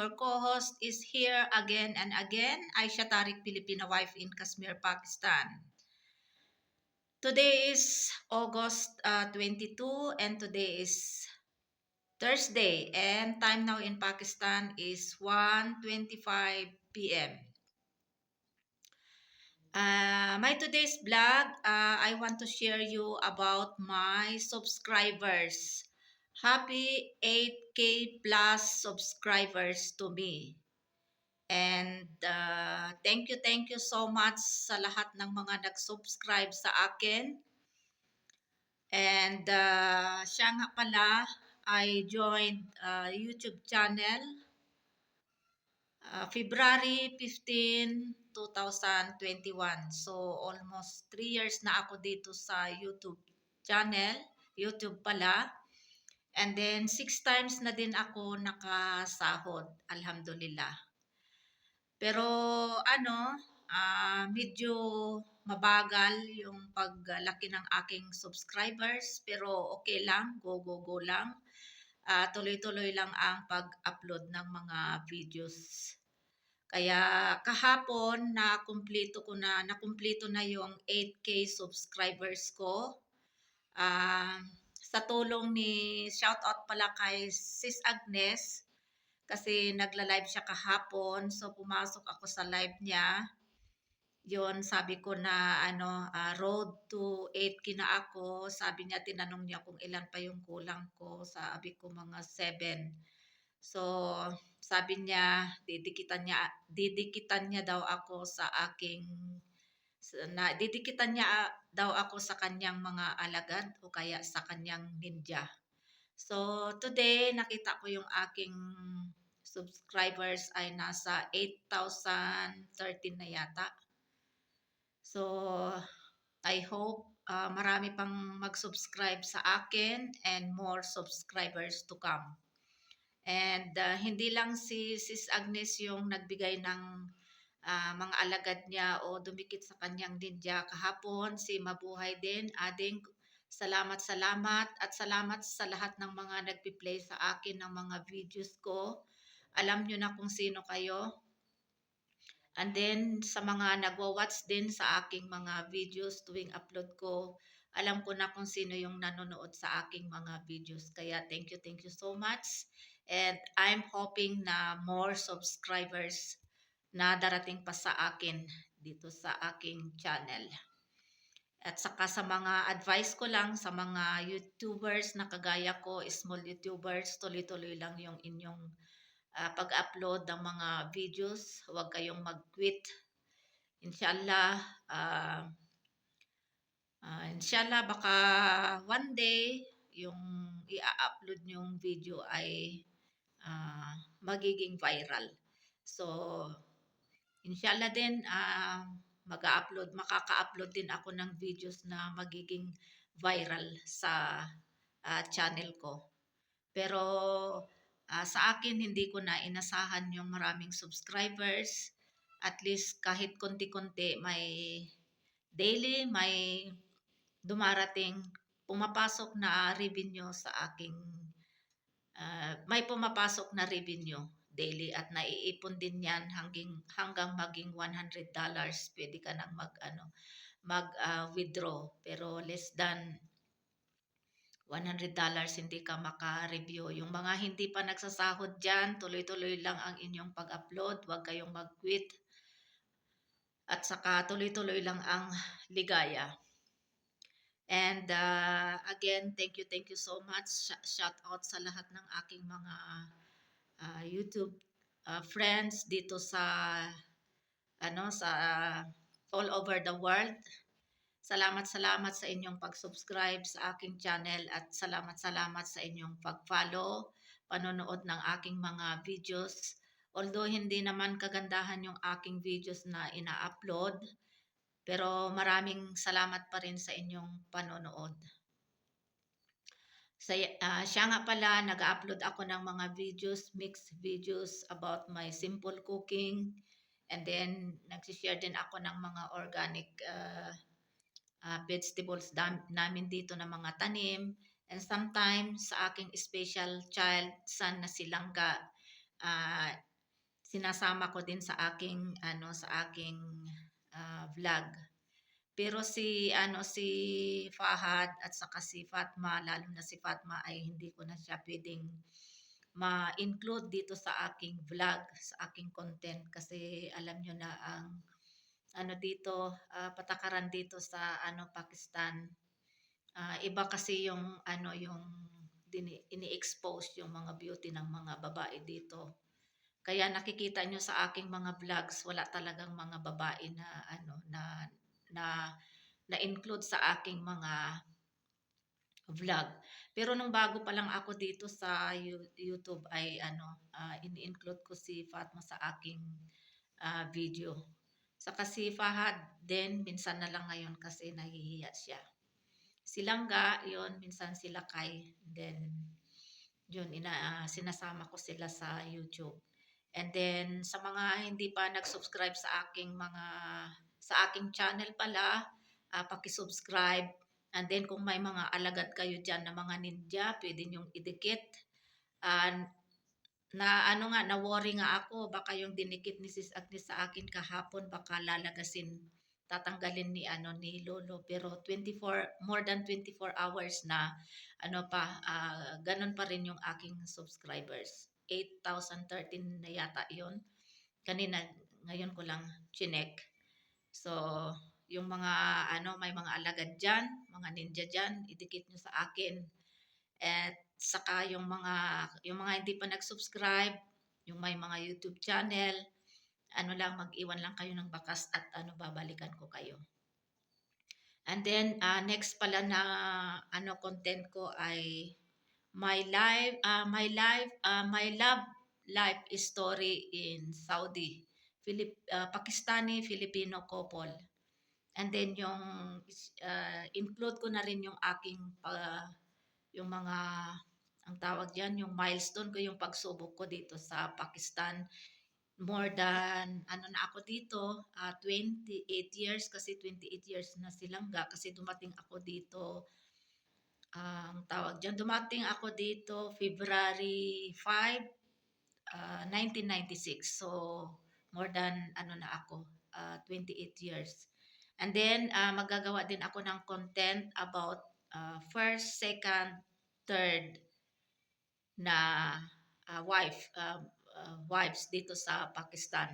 your co-host is here again and again, Aisha Tariq, Filipina wife in Kashmir, Pakistan. Today is August 22 and today is Thursday and time now in Pakistan is 1:25 p.m. My today's vlog, I want to share you about my subscribers. Happy 8K plus subscribers to me. And thank you so much sa lahat ng mga nag-subscribe sa akin. And siya nga pala, I joined YouTube channel February 15, 2021. So almost 3 years na ako dito sa YouTube channel, YouTube pala. And then 6 times na din ako nakasahod, alhamdulillah. Pero medyo mabagal yung paglaki ng aking subscribers pero okay lang, go lang. Tuloy-tuloy lang ang pag-upload ng mga videos. Kaya kahapon nakumpleto na yung 8K subscribers ko. Sa tulong ni shoutout pala kay Sis Agnes kasi nagla-live siya kahapon. So pumasok ako sa live niya. Yon, sabi ko na road to 8K na ako. Sabi niya, tinanong niya kung ilan pa yung kulang ko. Sabi ko mga 7. So sabi niya, didikitan niya daw ako sa aking didikitan niya daw ako sa kanyang mga alagad o kaya sa kanyang ninja. So today nakita ko yung aking subscribers ay nasa 8,013 na yata. So I hope marami pang mag-subscribe sa akin and more subscribers to come. And hindi lang si Sis Agnes yung nagbigay ng mga alagad niya o dumikit sa kanyang ninja kahapon, si Mabuhay din. Ading salamat at salamat sa lahat ng mga nagpi-play sa akin ng mga videos ko. Alam nyo na kung sino kayo. And then sa mga nagwa-watch din sa aking mga videos tuwing upload ko, alam ko na kung sino yung nanonood sa aking mga videos. Kaya thank you so much. And I'm hoping na more subscribers na darating pa sa akin dito sa aking channel. At saka sa mga advice ko lang sa mga YouTubers na kagaya ko, small YouTubers, tuloy-tuloy lang yung inyong pag-upload ng mga videos. Huwag kayong mag-quit. Inshallah, baka one day yung i-upload yung video ay magiging viral. So, inshallah din, makaka-upload din ako ng videos na magiging viral sa channel ko. Pero sa akin, hindi ko na inasahan yung maraming subscribers. At least kahit konti-konti, may dumarating, pumapasok na revenue sa aking, may pumapasok na revenue daily at naiipon din yan hanggang maging $100. Pwede ka nang withdraw. Pero less than $100 hindi ka maka-review. Yung mga hindi pa nagsasahod dyan, tuloy-tuloy lang ang inyong pag-upload. Huwag kayong mag-quit. At saka tuloy-tuloy lang ang ligaya. And again, thank you so much. Shout out sa lahat ng aking mga YouTube friends dito sa all over the world. Salamat sa inyong pag-subscribe sa aking channel at salamat sa inyong pag-follow, panonood ng aking mga videos. Although hindi naman kagandahan yung aking videos na ina-upload, pero maraming salamat pa rin sa inyong panonood. Siya nga pala, nag-upload ako ng mga videos, mixed videos about my simple cooking. And then, nagsishare din ako ng mga organic vegetables namin dito na mga tanim. And sometimes sa aking special child son na si Langga, sinasama ko din sa aking vlog. Pero si Fahad at saka si Fatma, lalo na si Fatma ay hindi ko na siya pwedeng ma-include dito sa aking vlog, sa aking content kasi alam nyo na ang dito, patakaran dito sa Pakistan. Iba kasi yung yung ini-expose yung mga beauty ng mga babae dito. Kaya nakikita nyo sa aking mga vlogs, wala talagang mga babae na na na-include sa aking mga vlog. Pero nung bago pa lang ako dito sa YouTube ay ini-include ko si Fatma sa aking video. Saka si Fahad din, minsan na lang ngayon kasi nahihiya siya. Silangga, yon minsan sila kay, then yun, sinasama ko sila sa YouTube. And then, sa mga hindi pa nag-subscribe sa aking channel pala, paki-subscribe. And then, kung may mga alagad kayo dyan na mga ninja, pwede nyong idikit. And na-worry nga ako, baka yung dinikit ni Sis Agnes sa akin kahapon, baka lalagasin, tatanggalin ni Lolo. Pero more than 24 hours na, ganun pa rin yung aking subscribers. 8,013 na yata yon. Kanina, ngayon ko lang chinek. So, yung mga, may mga alagad dyan, mga ninja dyan, idikit nyo sa akin. At saka yung mga hindi pa nag-subscribe, yung may mga YouTube channel, mag-iwan lang kayo ng bakas at babalikan ko kayo. And then next pala na content ko ay my love life story in Saudi, Pakistani Filipino couple. And then include ko na rin yung aking yung mga ang tawag diyan, yung milestone ko, yung pagsubok ko dito sa Pakistan. More than na ako dito, 28 years, kasi 28 years na silangga kasi dumating ako dito, ang tawag diyan, dumating ako dito February 5, 1996. So more than na ako, 28 years. And then magagawa din ako ng content about first, second, third na wives dito sa Pakistan.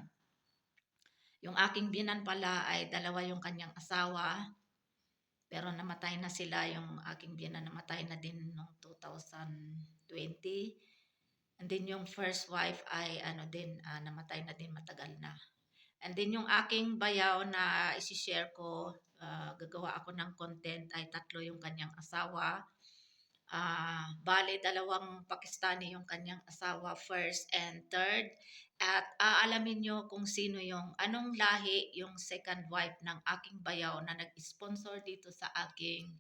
Yung aking binan pala ay dalawa yung kanyang asawa, pero namatay na sila. Yung aking binan namatay na din noong 2020. And then yung first wife ay namatay na din, matagal na. And then yung aking bayaw na isi-share ko, gagawa ako ng content, ay 3 yung kanyang asawa. Bale, 2 Pakistani yung kanyang asawa, first and third. At aalamin nyo kung sino anong lahi yung second wife ng aking bayaw na nag-sponsor dito sa aking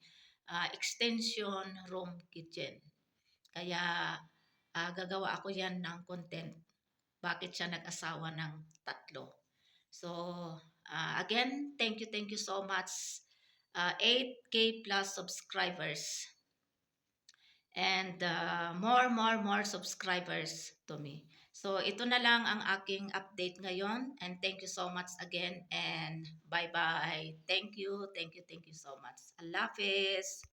extension room kitchen. Kaya gagawa ako yan ng content. Bakit siya nag-asawa ng 3? So, again, thank you so much. 8K plus subscribers. And more subscribers to me. So, ito na lang ang aking update ngayon. And thank you so much again. And bye-bye. Thank you so much. Allah Hafiz.